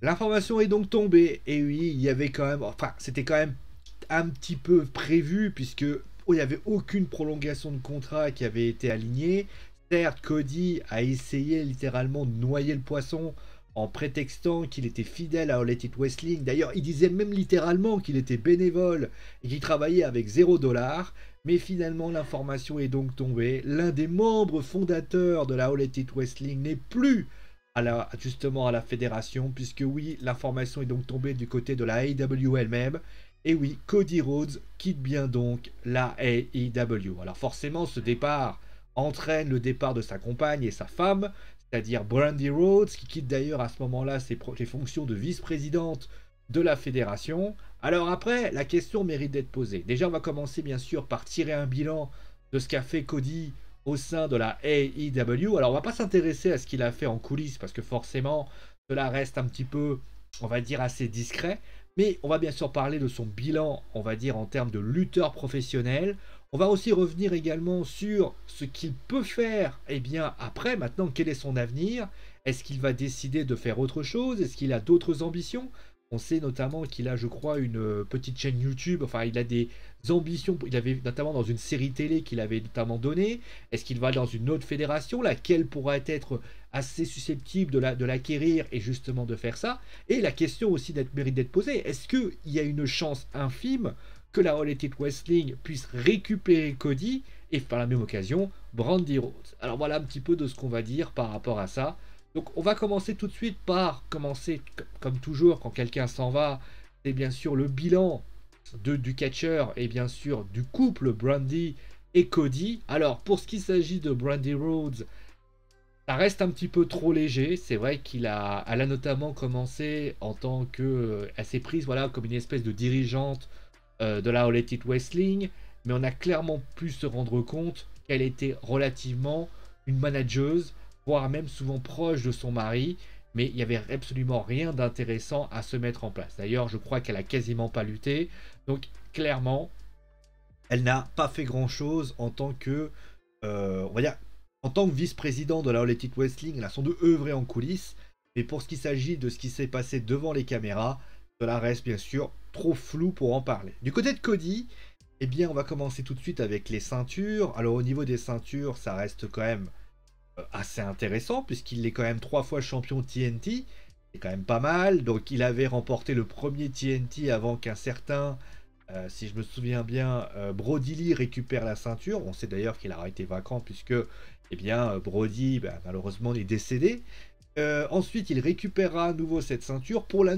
L'information est donc tombée, et oui, il y avait quand même, enfin, c'était quand même un petit peu prévu, puisque il n'y avait aucune prolongation de contrat qui avait été alignée. Certes, Cody a essayé littéralement de noyer le poisson en prétextant qu'il était fidèle à All Elite Wrestling. D'ailleurs, il disait même littéralement qu'il était bénévole et qu'il travaillait avec 0 $. Mais finalement, l'information est donc tombée. L'un des membres fondateurs de la All Elite Wrestling n'est plus justement à la fédération, puisque oui, l'information est donc tombée du côté de la AEW elle-même. Et oui, Cody Rhodes quitte bien donc la AEW. Alors forcément, ce départ entraîne le départ de sa compagne et sa femme, c'est-à-dire Brandy Rhodes, qui quitte d'ailleurs à ce moment-là ses fonctions de vice-présidente de la fédération. Alors après, la question mérite d'être posée. Déjà, on va commencer bien sûr par tirer un bilan de ce qu'a fait Cody au sein de la AEW. Alors, on va pas s'intéresser à ce qu'il a fait en coulisses, parce que forcément, cela reste un petit peu, on va dire, assez discret. Mais on va bien sûr parler de son bilan, on va dire, en termes de lutteur professionnel. On va aussi revenir également sur ce qu'il peut faire, eh bien, après, maintenant, quel est son avenir? Est-ce qu'il va décider de faire autre chose? Est-ce qu'il a d'autres ambitions? On sait notamment qu'il a, je crois, une petite chaîne YouTube. Enfin, il a des ambitions. Il avait notamment dans une série télé qu'il avait notamment donnée. Est-ce qu'il va dans une autre fédération, laquelle pourrait être assez susceptible de l'acquérir et justement de faire ça? Et la question aussi mérite d'être posée. Est-ce qu'il y a une chance infime que la All Elite Wrestling puisse récupérer Cody et par la même occasion Brandy Rhodes? Alors voilà un petit peu de ce qu'on va dire par rapport à ça. Donc on va commencer tout de suite par commencer, comme toujours quand quelqu'un s'en va, c'est bien sûr le bilan du catcheur et bien sûr du couple Brandy et Cody. Alors pour ce qui s'agit de Brandy Rhodes, ça reste un petit peu trop léger. C'est vrai elle a notamment commencé en tant que, elle s'est prise voilà comme une espèce de dirigeante de la All Elite Wrestling, mais on a clairement pu se rendre compte qu'elle était relativement une manageuse, voire même souvent proche de son mari, mais il n'y avait absolument rien d'intéressant à se mettre en place. D'ailleurs, je crois qu'elle a quasiment pas lutté, donc clairement, elle n'a pas fait grand-chose en tant que, on va dire, en tant que vice-président de la All Elite Wrestling. Elle a sans doute œuvré en coulisses, mais pour ce qui s'agit de ce qui s'est passé devant les caméras, cela reste bien sûr trop flou pour en parler. Du côté de Cody, eh bien, on va commencer tout de suite avec les ceintures. Alors, au niveau des ceintures, ça reste quand même assez intéressant, puisqu'il est quand même 3 fois champion TNT. C'est quand même pas mal. Donc, il avait remporté le premier TNT avant qu'un certain, si je me souviens bien, Brody Lee récupère la ceinture. On sait d'ailleurs qu'il a été vacant, puisque, eh bien, Brody, malheureusement, est décédé. Ensuite, il récupérera à nouveau cette ceinture pour la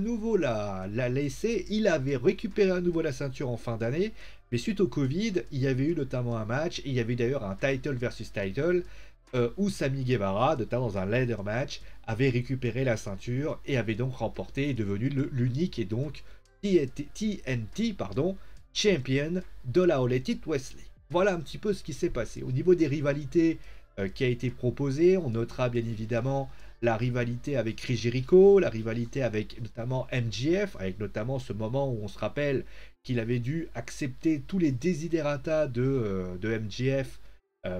laisser. Il avait récupéré à nouveau la ceinture en fin d'année, mais suite au Covid, il y avait eu notamment un match, et il y avait d'ailleurs un title versus title, où Sammy Guevara, notamment dans un ladder match, avait récupéré la ceinture et avait donc remporté et devenu l'unique et donc TNT champion de la All Elite Wrestling. Voilà un petit peu ce qui s'est passé. Au niveau des rivalités qui a été proposées, on notera bien évidemment la rivalité avec Chris Jericho, la rivalité avec notamment MJF, avec notamment ce moment où on se rappelle qu'il avait dû accepter tous les desiderata de MJF,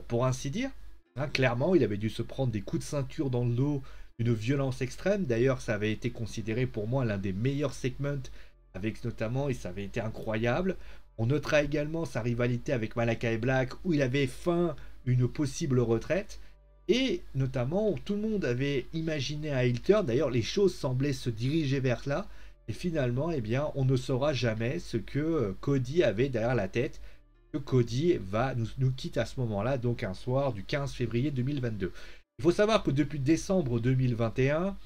pour ainsi dire. Hein, clairement, il avait dû se prendre des coups de ceinture dans le dos d'une violence extrême. D'ailleurs, ça avait été considéré pour moi l'un des meilleurs segments, avec notamment, et ça avait été incroyable. On notera également sa rivalité avec Malakai Black, où il avait feint une possible retraite. Et notamment, tout le monde avait imaginé un heel turn. D'ailleurs, les choses semblaient se diriger vers là. Et finalement, eh bien, on ne saura jamais ce que Cody avait derrière la tête. Que Cody nous quitte à ce moment-là, donc un soir du 15 février 2022. Il faut savoir que depuis décembre 2021,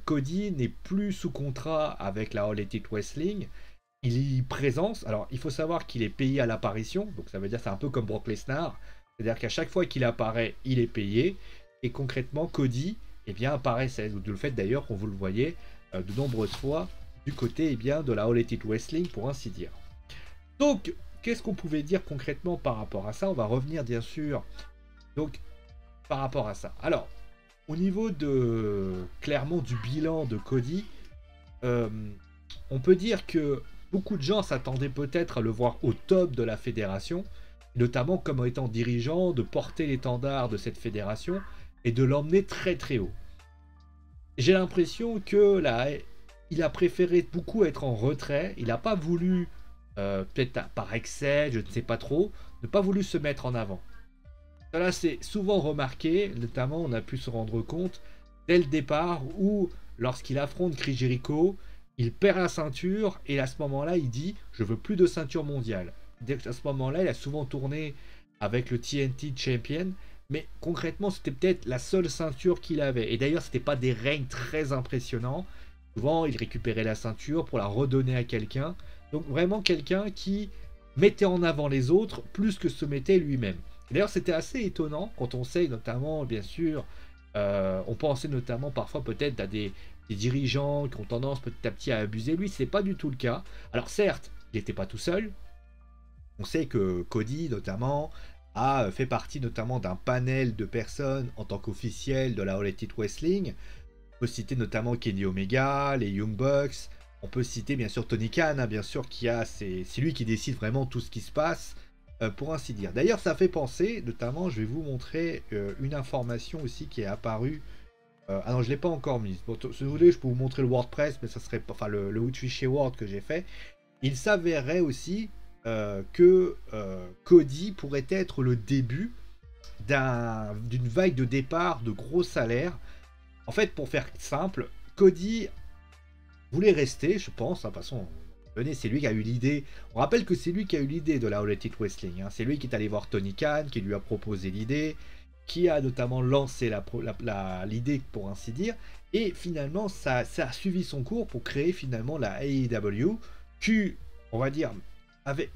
Cody n'est plus sous contrat avec la All Elite Wrestling. Il y présence. Alors, il faut savoir qu'il est payé à l'apparition. Donc, ça veut dire que c'est un peu comme Brock Lesnar. C'est-à-dire qu'à chaque fois qu'il apparaît, il est payé. Et concrètement, Cody, eh bien, apparaît, c'est le fait d'ailleurs qu'on vous le voyez de nombreuses fois du côté eh bien, de la All Elite Wrestling, pour ainsi dire. Donc, qu'est-ce qu'on pouvait dire concrètement par rapport à ça? On va revenir bien sûr donc par rapport à ça. Alors, au niveau clairement du bilan de Cody, on peut dire que beaucoup de gens s'attendaient peut-être à le voir au top de la fédération, notamment comme étant dirigeant, de porter l'étendard de cette fédération et de l'emmener très très haut. j'ai l'impression que là, il a préféré beaucoup être en retrait. Il n'a pas voulu, peut-être par excès, je ne sais pas trop, ne pas voulu se mettre en avant. Cela c'est souvent remarqué, notamment on a pu se rendre compte dès le départ où, lorsqu'il affronte Chris Jericho, il perd la ceinture et à ce moment-là, il dit « Je veux plus de ceinture mondiale ». À ce moment-là, il a souvent tourné avec le TNT Champion, mais concrètement, c'était peut-être la seule ceinture qu'il avait. Et d'ailleurs, c'était pas des règnes très impressionnants. Souvent, il récupérait la ceinture pour la redonner à quelqu'un. Donc vraiment quelqu'un qui mettait en avant les autres plus que se mettait lui-même. D'ailleurs, c'était assez étonnant quand on sait notamment, bien sûr, on pensait notamment parfois peut-être à des dirigeants qui ont tendance petit à petit à abuser. Lui, c'est pas du tout le cas. Alors certes, il n'était pas tout seul. On sait que Cody, notamment, a fait partie notamment d'un panel de personnes en tant qu'officiel de la All Elite Wrestling. On peut citer notamment Kenny Omega, les Young Bucks. On peut citer bien sûr Tony Khan, hein, bien sûr, c'est lui qui décide vraiment tout ce qui se passe, pour ainsi dire. D'ailleurs, ça fait penser, notamment, je vais vous montrer une information aussi qui est apparue. Ah non, je ne l'ai pas encore mise. Bon, si vous voulez, je peux vous montrer le WordPress, mais ça serait pas, enfin le fichier Word que j'ai fait. Il s'avérerait aussi que Cody pourrait être le début d'une vague de départ de gros salaires. En fait, pour faire simple, Cody voulait rester, je pense. De toute façon, c'est lui qui a eu l'idée. On rappelle que c'est lui qui a eu l'idée de la All Elite Wrestling. Hein. C'est lui qui est allé voir Tony Khan, qui lui a proposé l'idée, qui a notamment lancé l'idée, pour ainsi dire. Et finalement, ça a suivi son cours pour créer finalement la AEW, qui, on va dire,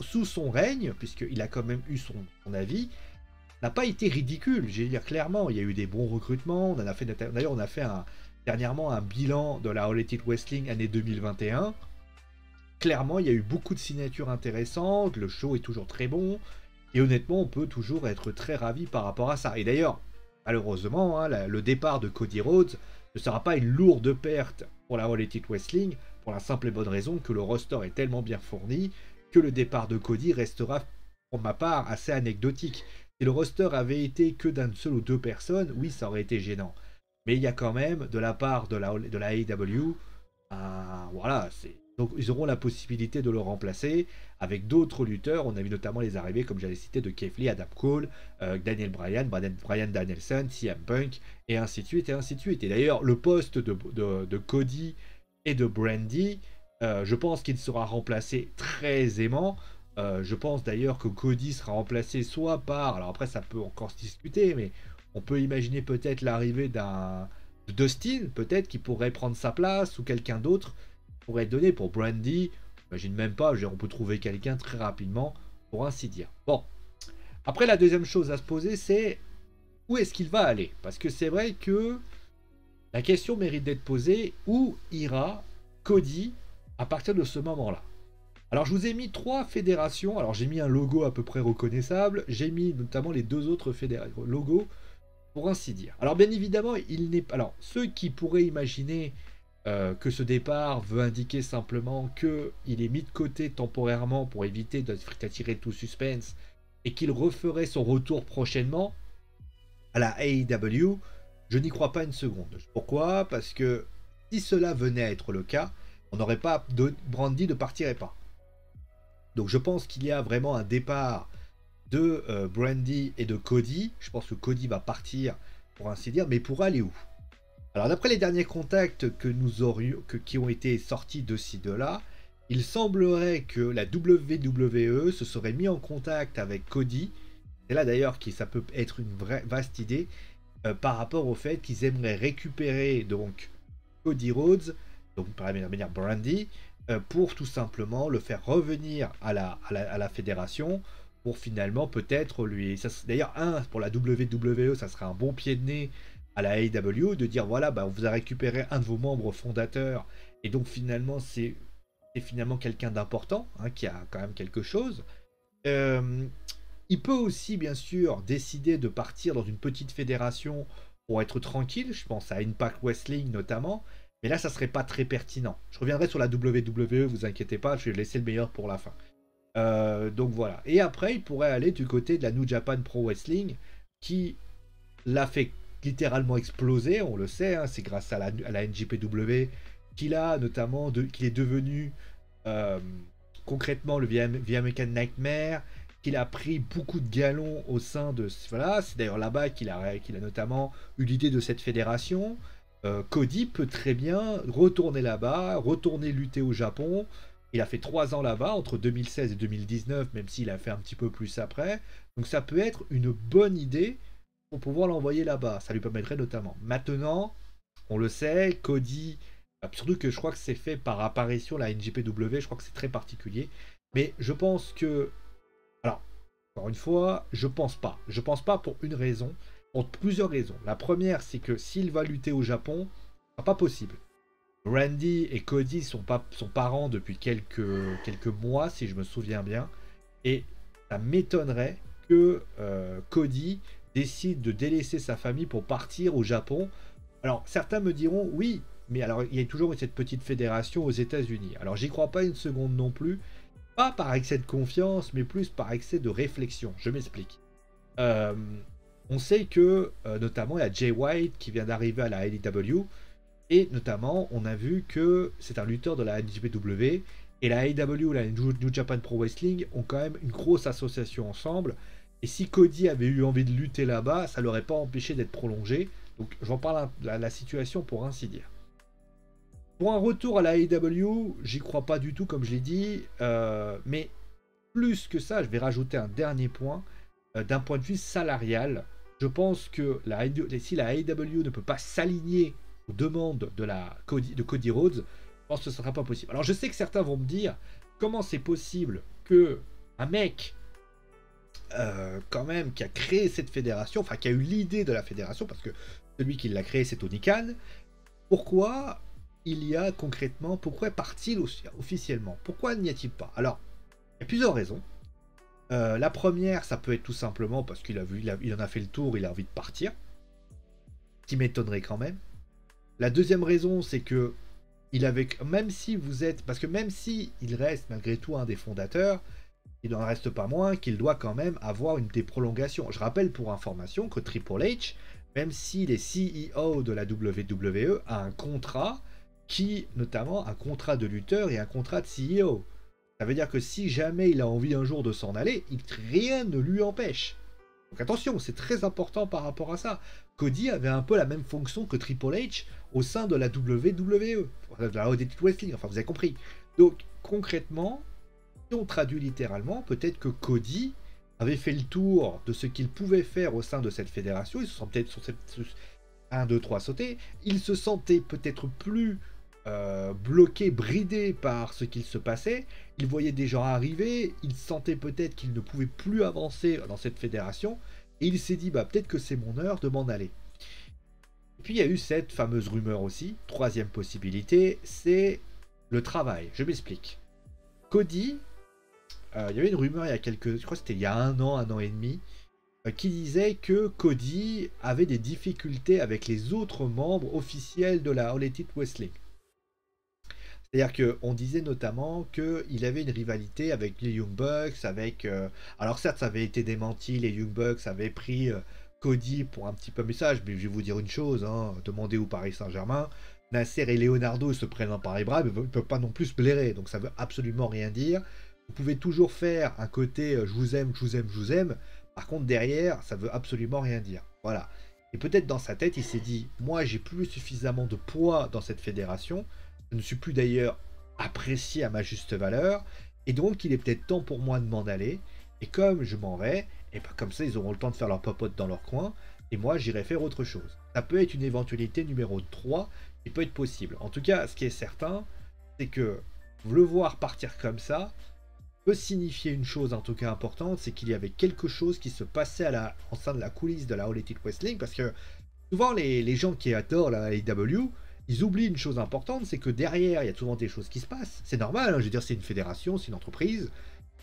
sous son règne, puisqu'il a quand même eu son avis, n'a pas été ridicule. Je vais dire clairement, il y a eu des bons recrutements. D'ailleurs, on a fait dernièrement un bilan de la All Elite Wrestling année 2021. Clairement, il y a eu beaucoup de signatures intéressantes. Le show est toujours très bon. Et honnêtement, on peut toujours être très ravi par rapport à ça. Et d'ailleurs, malheureusement, hein, le départ de Cody Rhodes ne sera pas une lourde perte pour la All Elite Wrestling, pour la simple et bonne raison que le roster est tellement bien fourni que le départ de Cody restera, pour ma part, assez anecdotique. Si le roster avait été que d'un seul ou deux personnes, oui, ça aurait été gênant. Mais il y a quand même, de la part de la AEW, voilà, donc ils auront la possibilité de le remplacer avec d'autres lutteurs. On a vu notamment les arrivées, comme j'avais cité, de Keith Lee, Adam Cole, Daniel Bryan, Bryan Danielson, CM Punk, et ainsi de suite, et ainsi de suite. Et d'ailleurs, le poste de Cody et de Brandy, je pense qu'il sera remplacé très aisément. Je pense d'ailleurs que Cody sera remplacé soit par, alors après ça peut encore se discuter, mais on peut imaginer peut-être l'arrivée de Dustin, peut-être qui pourrait prendre sa place, ou quelqu'un d'autre pourrait être donné pour Brandy. J'imagine même pas, on peut trouver quelqu'un très rapidement, pour ainsi dire. Bon, après la deuxième chose à se poser, c'est où est-ce qu'il va aller? Parce que c'est vrai que la question mérite d'être posée, où ira Cody à partir de ce moment-là? Alors je vous ai mis 3 fédérations, alors j'ai mis un logo à peu près reconnaissable, j'ai mis notamment les 2 autres logos, pour ainsi dire. Alors bien évidemment, alors ceux qui pourraient imaginer que ce départ veut indiquer simplement qu'il est mis de côté temporairement pour éviter d'attirer tout suspense et qu'il referait son retour prochainement à la AEW, je n'y crois pas une seconde. Pourquoi? Parce que si cela venait à être le cas, on n'aurait pas Brandy ne partirait pas. Donc je pense qu'il y a vraiment un départ de Brandy et de Cody. Je pense que Cody va partir, pour ainsi dire, mais pour aller où? Alors d'après les derniers contacts que nous aurions, qui ont été sortis de ci, de là, il semblerait que la WWE se serait mis en contact avec Cody. C'est là d'ailleurs que ça peut être une vraie vaste idée par rapport au fait qu'ils aimeraient récupérer donc Cody Rhodes, donc par la manière Brandy, pour tout simplement le faire revenir à la fédération pour finalement peut-être lui... D'ailleurs, pour la WWE, ça serait un bon pied de nez à la AEW de dire voilà, bah, on vous a récupéré un de vos membres fondateurs et donc finalement c'est finalement quelqu'un d'important, hein, qui a quand même quelque chose. Il peut aussi bien sûr décider de partir dans une petite fédération pour être tranquille, je pense à Impact Wrestling notamment, mais là ça serait pas très pertinent. Je reviendrai sur la WWE, vous inquiétez pas, je vais laisser le meilleur pour la fin. Donc voilà. Et après, il pourrait aller du côté de la New Japan Pro Wrestling, qui l'a fait littéralement explosé, on le sait, hein, c'est grâce à la NJPW qu'il a notamment, qu'il est devenu euh, concrètement le The American Nightmare, qu'il a pris beaucoup de galons au sein de... Voilà, c'est d'ailleurs là-bas qu'il a notamment eu l'idée de cette fédération. Cody peut très bien retourner là-bas, retourner lutter au Japon. Il a fait 3 ans là-bas, entre 2016 et 2019, même s'il a fait un petit peu plus après. Donc ça peut être une bonne idée pour pouvoir l'envoyer là-bas. Ça lui permettrait notamment. Maintenant, on le sait, Cody, surtout que je crois que c'est fait par apparition, la NJPW, je crois que c'est très particulier. Mais je pense que... Alors, encore une fois, je pense pas. Je pense pas pour une raison, pour plusieurs raisons. La première, c'est que s'il va lutter au Japon, ce sera pas possible. Randy et Cody sont parents depuis quelques mois, si je me souviens bien. Et ça m'étonnerait que Cody décide de délaisser sa famille pour partir au Japon. Alors, certains me diront, oui, mais alors il y a toujours cette petite fédération aux États-Unis. Alors, j'y crois pas une seconde non plus. Pas par excès de confiance, mais plus par excès de réflexion. Je m'explique. On sait que, notamment, il y a Jay White qui vient d'arriver à la AEW. Et notamment, on a vu que c'est un lutteur de la NJPW. Et la AEW, la New Japan Pro Wrestling, ont quand même une grosse association ensemble. Et si Cody avait eu envie de lutter là-bas, ça ne l'aurait pas empêché d'être prolongé. Donc j'en parle de la situation pour ainsi dire. Pour un retour à la AEW, j'y crois pas du tout, comme je l'ai dit. Mais plus que ça, je vais rajouter un dernier point. D'un point de vue salarial, je pense que si la AEW ne peut pas s'aligner aux demandes de Cody Rhodes, je pense que ce ne sera pas possible. Alors je sais que certains vont me dire, comment c'est possible que un mec, quand même, qui a créé cette fédération, enfin qui a eu l'idée de la fédération, parce que celui qui l'a créé c'est Tony Khan, pourquoi il y a concrètement, pourquoi part-il officiellement? Pourquoi n'y a-t-il pas? Alors, il y a plusieurs raisons. La première, ça peut être tout simplement parce qu'il en a fait le tour, il a envie de partir. Ce qui m'étonnerait quand même. La deuxième raison, c'est que même si vous êtes, parce que même si il reste malgré tout un des fondateurs, il n'en reste pas moins qu'il doit quand même avoir des prolongations. Je rappelle pour information que Triple H, même s'il est CEO de la WWE, a un contrat qui, notamment, un contrat de lutteur et un contrat de CEO. Ça veut dire que si jamais il a envie un jour de s'en aller, rien ne lui empêche. Donc attention, c'est très important par rapport à ça. Cody avait un peu la même fonction que Triple H au sein de la WWE, de la All Elite Wrestling, enfin vous avez compris. Donc concrètement, si on traduit littéralement, peut-être que Cody avait fait le tour de ce qu'il pouvait faire au sein de cette fédération, il se sentait peut-être sur cette 1, 2, 3 sauter, il se sentait peut-être plus bloqué, bridé par ce qu'il se passait, il voyait des gens arriver, il sentait peut-être qu'il ne pouvait plus avancer dans cette fédération, et il s'est dit, bah peut-être que c'est mon heure de m'en aller. Et puis il y a eu cette fameuse rumeur aussi, troisième possibilité, c'est le travail. Je m'explique. Cody, il y avait une rumeur je crois que c'était il y a un an et demi, qui disait que Cody avait des difficultés avec les autres membres officiels de la All Elite Wrestling. C'est-à-dire qu'on disait notamment qu'il avait une rivalité avec les Young Bucks, alors certes, ça avait été démenti, les Young Bucks avaient pris Cody pour un petit peu message, mais je vais vous dire une chose, hein, demandez au Paris Saint-Germain, Nasser et Leonardo se prennent par les bras, mais ils ne peuvent pas non plus se blairer, donc ça veut absolument rien dire. Vous pouvez toujours faire un côté je vous aime, je vous aime, je vous aime, par contre derrière, ça veut absolument rien dire. Voilà. Et peut-être dans sa tête, il s'est dit, moi j'ai plus suffisamment de poids dans cette fédération, je ne suis plus d'ailleurs apprécié à ma juste valeur, et donc il est peut-être temps pour moi de m'en aller, et comme je m'en vais, et ben comme ça ils auront le temps de faire leur popote dans leur coin, et moi j'irai faire autre chose. Ça peut être une éventualité numéro 3, qui peut être possible. En tout cas, ce qui est certain, c'est que le voir partir comme ça, peut signifier une chose en tout cas importante, c'est qu'il y avait quelque chose qui se passait en sein de la coulisse de la All Elite Wrestling, parce que souvent les gens qui adorent la AEW, ils oublient une chose importante, c'est que derrière, il y a souvent des choses qui se passent. C'est normal, hein, je veux dire, c'est une fédération, c'est une entreprise.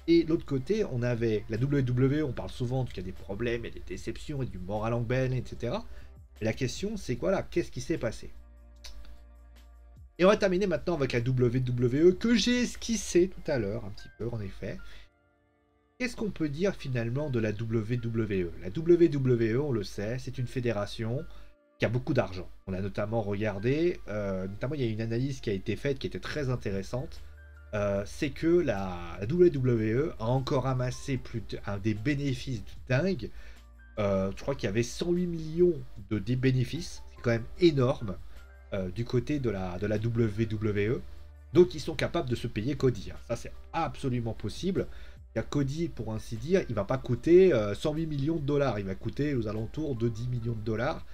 Et de l'autre côté, on avait la WWE, on parle souvent qu'il y a des problèmes, et des déceptions, et du moral en berne, etc. Et la question, c'est quoi là? Qu'est-ce qui s'est passé? Et on va terminer maintenant avec la WWE, que j'ai esquissé tout à l'heure, un petit peu, en effet. Qu'est-ce qu'on peut dire finalement de la WWE? La WWE, on le sait, c'est une fédération qui a beaucoup d'argent. On a notamment regardé, notamment il y a une analyse qui a été faite qui était très intéressante. C'est que la WWE a encore amassé des bénéfices dingues. Je crois qu'il y avait 108 millions des bénéfices, c'est quand même énorme du côté de la WWE. Donc ils sont capables de se payer Cody. Ça c'est absolument possible. Il y a Cody, pour ainsi dire, il va pas coûter 108 millions de dollars, il va coûter aux alentours de 10 millions de dollars.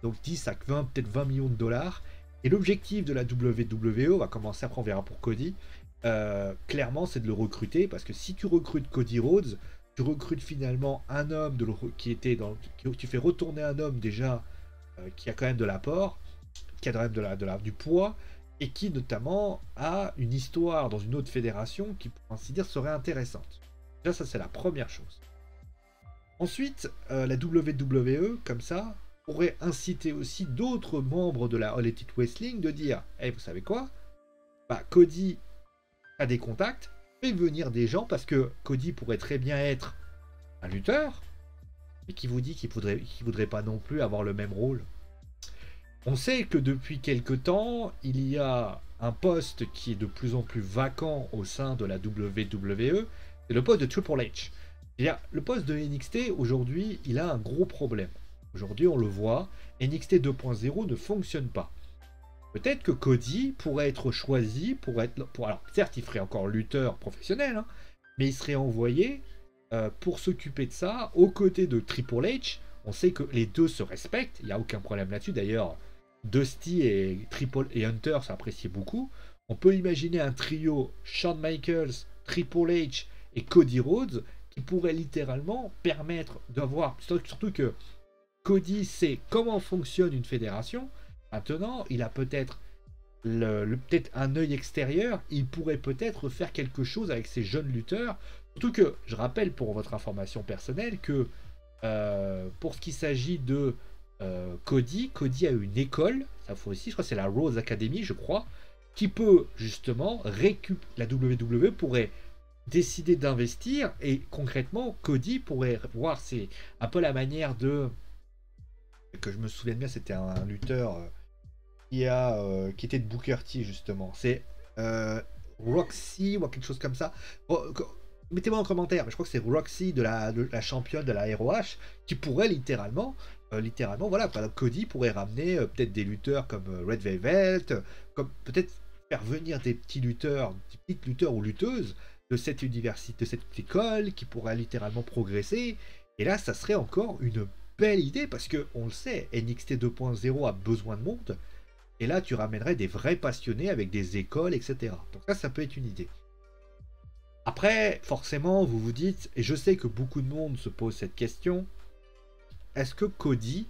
Donc 10 à 20, peut-être 20 millions de dollars. Et l'objectif de la WWE, on va commencer, après on verra pour Cody, clairement c'est de le recruter, parce que si tu recrutes Cody Rhodes, tu recrutes finalement un homme tu fais retourner un homme déjà qui a quand même de l'apport, qui a quand même du poids, et qui notamment a une histoire dans une autre fédération qui, pour ainsi dire, serait intéressante. Déjà, ça c'est la première chose. Ensuite, la WWE, comme ça, pourrait inciter aussi d'autres membres de la All Elite Wrestling de dire hey, vous savez quoi, bah, Cody a des contacts, fait venir des gens, parce que Cody pourrait très bien être un lutteur, mais qui vous dit qu'il voudrait pas non plus avoir le même rôle. On sait que depuis quelque temps, il y a un poste qui est de plus en plus vacant au sein de la WWE, c'est le poste de Triple H. C'est-à-dire, le poste de NXT, aujourd'hui, il a un gros problème. Aujourd'hui, on le voit, NXT 2.0 ne fonctionne pas. Peut-être que Cody pourrait être choisi alors, certes, il ferait encore lutteur professionnel, hein, mais il serait envoyé pour s'occuper de ça aux côtés de Triple H. On sait que les deux se respectent, il n'y a aucun problème là-dessus. D'ailleurs, Dusty et Hunter s'apprécient beaucoup. On peut imaginer un trio Shawn Michaels, Triple H et Cody Rhodes qui pourrait littéralement permettre d'avoir, surtout que Cody sait comment fonctionne une fédération. Maintenant, il a peut-être peut-être un œil extérieur. Il pourrait peut-être faire quelque chose avec ces jeunes lutteurs. Surtout que, je rappelle pour votre information personnelle que pour ce qui s'agit de Cody a une école, ça faut aussi, je crois que c'est la Rose Academy, je crois, qui peut justement la WWE pourrait décider d'investir, et concrètement Cody pourrait voir, c'est un peu la manière de, que je me souviens bien, c'était un lutteur qui était de Booker T justement, c'est Roxy ou quelque chose comme ça. Mettez-moi en commentaire, mais je crois que c'est Roxy de la championne de la ROH qui pourrait littéralement, voilà, Cody pourrait ramener peut-être des lutteurs comme Red Velvet, comme peut-être faire venir des petits lutteurs ou lutteuses de cette université, de cette école, qui pourrait littéralement progresser. Et là, ça serait encore une belle idée, parce que on le sait, NXT 2.0 a besoin de monde. Et là, tu ramènerais des vrais passionnés avec des écoles, etc. Donc ça peut être une idée. Après, forcément, vous vous dites, et je sais que beaucoup de monde se pose cette question, est-ce que Cody,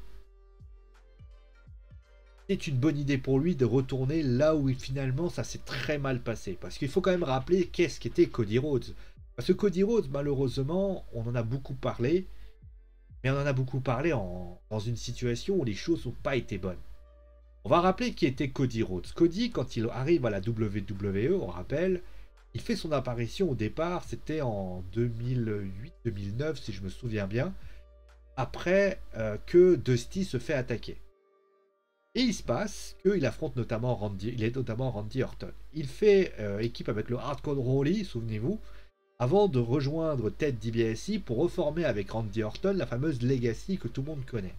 c'est une bonne idée pour lui de retourner là où finalement ça s'est très mal passé? Parce qu'il faut quand même rappeler qu'est-ce qu'était Cody Rhodes. Parce que Cody Rhodes, malheureusement, on en a beaucoup parlé, mais on en a beaucoup parlé dans une situation où les choses n'ont pas été bonnes. On va rappeler qui était Cody Rhodes. Cody, quand il arrive à la WWE, on rappelle, il fait son apparition au départ, c'était en 2008-2009, si je me souviens bien, après que Dusty se fait attaquer. Et il se passe qu'il affronte notamment Randy Orton. Il fait équipe avec le Hardcore Holly, souvenez-vous, avant de rejoindre Ted DiBiase pour reformer avec Randy Orton la fameuse Legacy que tout le monde connaît.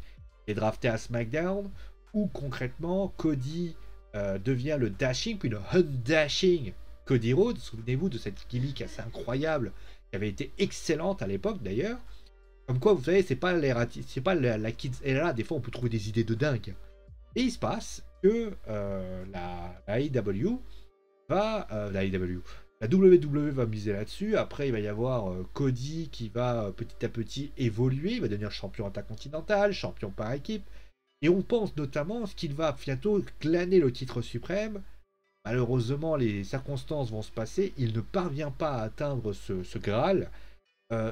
Il est drafté à SmackDown, où concrètement Cody devient le dashing, puis le dashing Cody Rhodes. Souvenez-vous de cette gimmick assez incroyable qui avait été excellente à l'époque d'ailleurs. Comme quoi, vous savez, c'est pas la Kids era, des fois on peut trouver des idées de dingue. Et il se passe que la WWE va miser là-dessus. Après, il va y avoir Cody qui va petit à petit évoluer. Il va devenir champion intercontinental, champion par équipe. Et on pense notamment qu'il va bientôt glaner le titre suprême. Malheureusement, les circonstances vont se passer. Il ne parvient pas à atteindre ce Graal.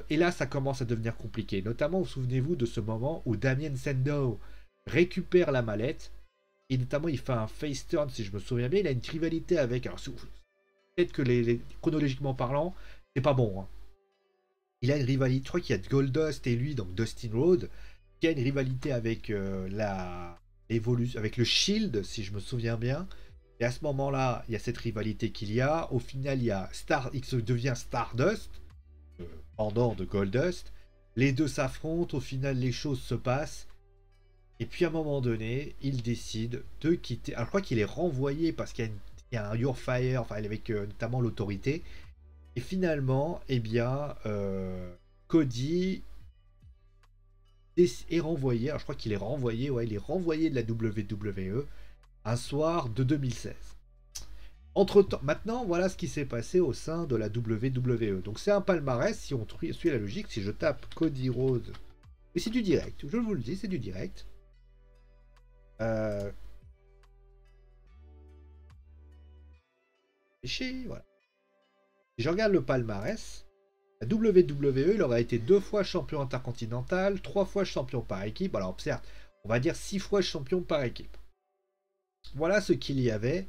Et là, ça commence à devenir compliqué. Notamment, souvenez-vous de ce moment où Damien Sandow récupère la mallette. Et notamment, il fait un face turn, si je me souviens bien. Il a une rivalité avec... Alors, peut-être que chronologiquement parlant, c'est pas bon. Hein. Il a une rivalité, je crois qu'il y a Goldust et lui, donc Dustin Rhodes, qui a une rivalité avec l'évolution avec le Shield, si je me souviens bien. Et à ce moment-là, il y a cette rivalité qu'il y a. Au final, il y a il se devient Stardust, pendant de Goldust. Les deux s'affrontent. Au final, les choses se passent. Et puis à un moment donné, il décide de quitter. Alors je crois qu'il est renvoyé parce qu'il y a un Your Fire, enfin avec notamment l'autorité. Et finalement, eh bien, Cody est renvoyé. Alors je crois qu'il est renvoyé, ouais, il est renvoyé de la WWE un soir de 2016. Entre-temps, maintenant, voilà ce qui s'est passé au sein de la WWE. Donc c'est un palmarès, si on suit la logique, si je tape Cody Rhodes. Et c'est du direct, je vous le dis, c'est du direct. Voilà. Si je regarde le palmarès, la WWE, il aurait été 2 fois champion intercontinental, 3 fois champion par équipe. Alors, certes, on va dire 6 fois champion par équipe. Voilà ce qu'il y avait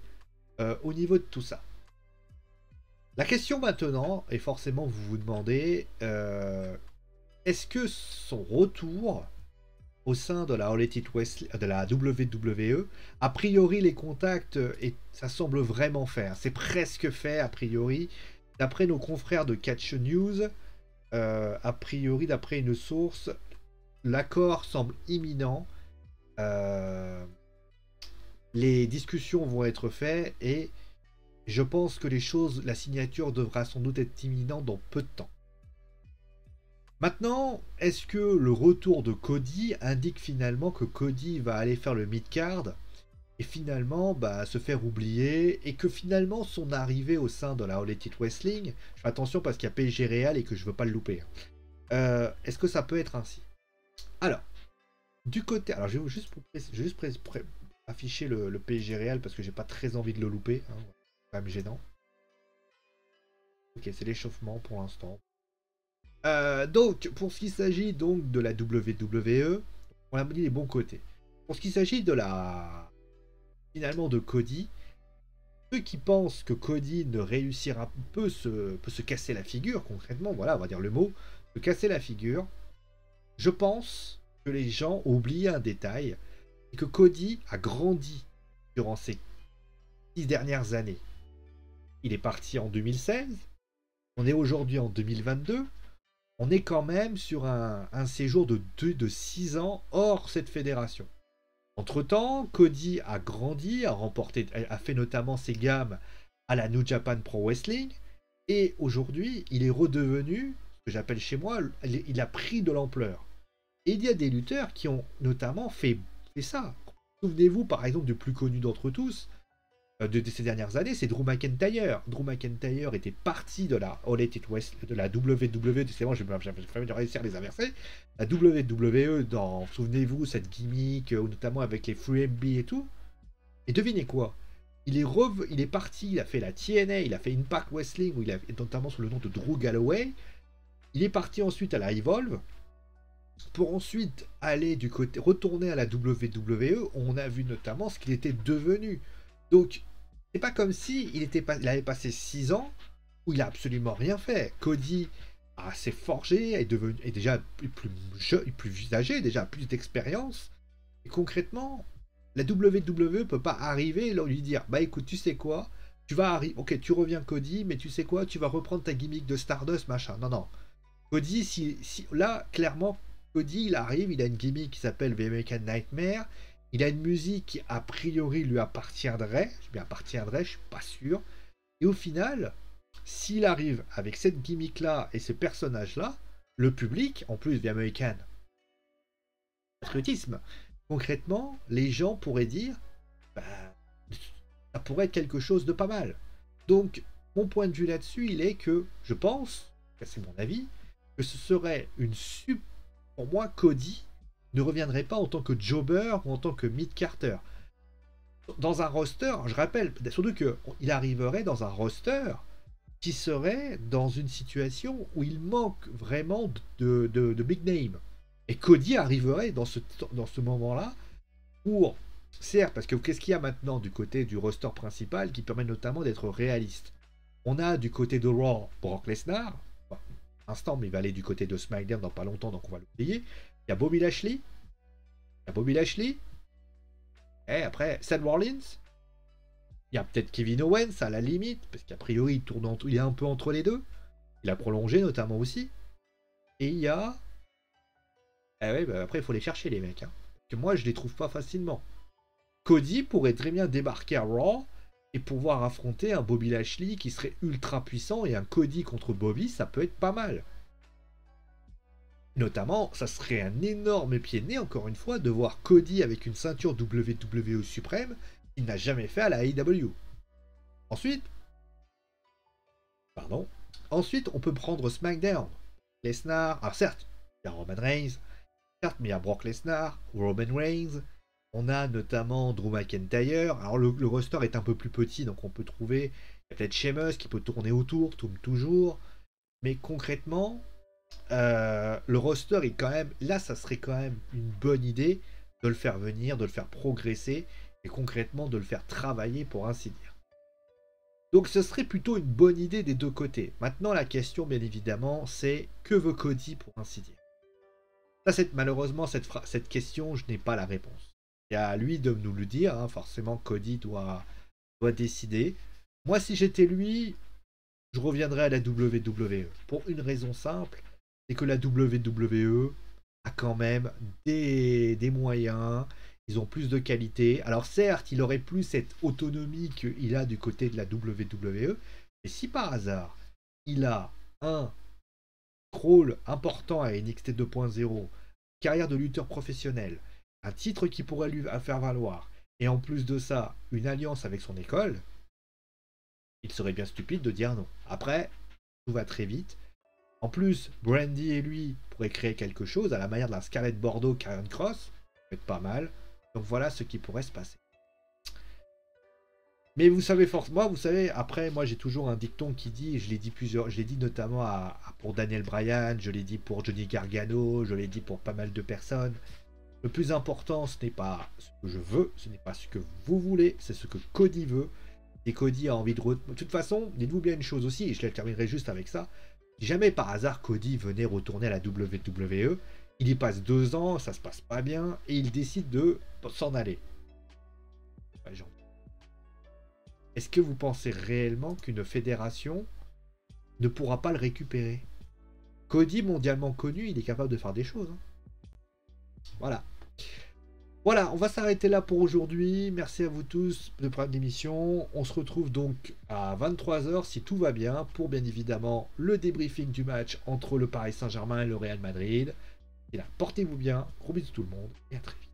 au niveau de tout ça. La question maintenant, et forcément vous vous demandez, est-ce que son retour au sein de la All Elite Wrestling, de la WWE, a priori les contacts, et ça semble vraiment faire. C'est presque fait a priori. D'après nos confrères de Catch News, a priori, d'après une source, l'accord semble imminent. Les discussions vont être faites et je pense que la signature devra sans doute être imminente dans peu de temps. Maintenant, est-ce que le retour de Cody indique finalement que Cody va aller faire le mid-card et finalement se faire oublier et que finalement son arrivée au sein de la All Elite Wrestling, je fais attention parce qu'il y a PSG Real et que je veux pas le louper, est-ce que ça peut être ainsi? Alors, du côté... Alors, je vais juste afficher le PSG Real parce que j'ai pas très envie de le louper, hein, c'est quand même gênant. Ok, c'est l'échauffement pour l'instant. Donc, pour ce qui s'agit donc de la WWE, on a mis les bons côtés. Pour ce qui s'agit de finalement de Cody, ceux qui pensent que Cody ne réussira peut se casser la figure, concrètement, voilà, on va dire le mot, se casser la figure, je pense que les gens oublient un détail, c'est que Cody a grandi durant ces 6 dernières années. Il est parti en 2016, on est aujourd'hui en 2022, on est quand même sur un séjour de 6 ans hors cette fédération. Entre-temps, Cody a grandi, a fait notamment ses gammes à la New Japan Pro Wrestling, et aujourd'hui, il est redevenu, ce que j'appelle chez moi, il a pris de l'ampleur. Et il y a des lutteurs qui ont notamment fait ça. Souvenez-vous par exemple du plus connu d'entre tous, de ces dernières années, c'est Drew McIntyre. Drew McIntyre était parti de la All Elite West, de la WWE, décidément, je vais réussir à les inverser. La WWE, souvenez-vous, cette gimmick, notamment avec les FreeMB et tout. Et devinez quoi? Il est parti, il a fait la TNA, il a fait Impact Wrestling, où il a notamment sous le nom de Drew Galloway. Il est parti ensuite à la Evolve, pour ensuite aller retourner à la WWE, où on a vu notamment ce qu'il était devenu. Donc, c'est pas comme si il avait passé 6 ans où il a absolument rien fait. Cody s'est forgé, est déjà plus âgé, déjà plus d'expérience. Et concrètement, la WWE peut pas arriver et lui dire, bah écoute, tu sais quoi, tu vas arriver, ok, tu reviens Cody, mais tu sais quoi, tu vas reprendre ta gimmick de Stardust, machin. Non, non. Cody, là, clairement, Cody, il arrive, il a une gimmick qui s'appelle The American Nightmare. Il a une musique qui, a priori, lui appartiendrait. Je suis pas sûr. Et au final, s'il arrive avec cette gimmick-là et ce personnage-là, le public, en plus, The American patriotisme, concrètement, les gens pourraient dire, ça pourrait être quelque chose de pas mal. Donc, mon point de vue là-dessus, il est que, je pense, c'est mon avis, que ce serait pour moi, Cody ne reviendrait pas en tant que jobber ou en tant que mid-carter. Dans un roster, je rappelle, surtout qu'il arriverait dans un roster qui serait dans une situation où il manque vraiment de big name. Et Cody arriverait dans ce moment-là pour, certes, parce que qu'est-ce qu'il y a maintenant du côté du roster principal qui permet notamment d'être réaliste? On a du côté de Raw Brock Lesnar, instant, mais il va aller du côté de SmackDown dans pas longtemps, donc on va l'oublier. Il y a Bobby Lashley. Et après, Seth Rollins, il y a peut-être Kevin Owens à la limite, parce qu'a priori il tourne il est un peu entre les deux. Il a prolongé notamment aussi. Et il y a... Ah ouais, bah après il faut les chercher les mecs. Hein. Parce que moi je les trouve pas facilement. Cody pourrait très bien débarquer à Raw et pouvoir affronter un Bobby Lashley qui serait ultra puissant, et un Cody contre Bobby, ça peut être pas mal. Notamment, ça serait un énorme pied de nez, encore une fois, de voir Cody avec une ceinture WWE suprême qu'il n'a jamais fait à la AEW. Ensuite, on peut prendre SmackDown. Lesnar, alors certes, il y a Roman Reigns, certes, mais il y a Brock Lesnar, Roman Reigns, on a notamment Drew McIntyre. Alors le roster est un peu plus petit, donc on peut trouver, il y a peut-être Sheamus qui peut tourner autour, tourne toujours, mais concrètement, le roster est quand même, là ça serait quand même une bonne idée de le faire venir, de le faire progresser, et concrètement de le faire travailler pour ainsi dire. Donc ce serait plutôt une bonne idée des deux côtés. Maintenant la question bien évidemment c'est que veut Cody pour ainsi dire. Ça, malheureusement cette question je n'ai pas la réponse. C'est à lui de nous le dire, hein. Forcément Cody doit décider. Moi si j'étais lui, je reviendrais à la WWE. Pour une raison simple, c'est que la WWE a quand même des moyens, ils ont plus de qualité. Alors certes, il aurait plus cette autonomie qu'il a du côté de la WWE, mais si par hasard, il a un rôle important à NXT 2.0, carrière de lutteur professionnel, un titre qui pourrait lui faire valoir, et en plus de ça, une alliance avec son école, il serait bien stupide de dire non. Après, tout va très vite. En plus, Brandy et lui pourraient créer quelque chose à la manière de la Scarlett Bordeaux Karrion Kross. Ça peut être pas mal. Donc voilà ce qui pourrait se passer. Mais vous savez forcément, vous savez, après, moi j'ai toujours un dicton qui dit, je l'ai dit notamment pour Daniel Bryan, je l'ai dit pour Johnny Gargano, je l'ai dit pour pas mal de personnes. Le plus important, ce n'est pas ce que je veux, ce n'est pas ce que vous voulez, c'est ce que Cody veut. Et Cody a envie de... De toute façon, dites-vous bien une chose aussi, et je la terminerai juste avec ça. Si jamais par hasard Cody venait retourner à la WWE, il y passe 2 ans, ça se passe pas bien, et il décide de s'en aller. Est-ce que vous pensez réellement qu'une fédération ne pourra pas le récupérer? Cody, mondialement connu, il est capable de faire des choses. Hein. Voilà. Voilà, on va s'arrêter là pour aujourd'hui. Merci à vous tous de prendre l'émission. On se retrouve donc à 23h si tout va bien pour bien évidemment le débriefing du match entre le Paris Saint-Germain et le Real Madrid. Et là, portez-vous bien, gros bisous tout le monde et à très vite.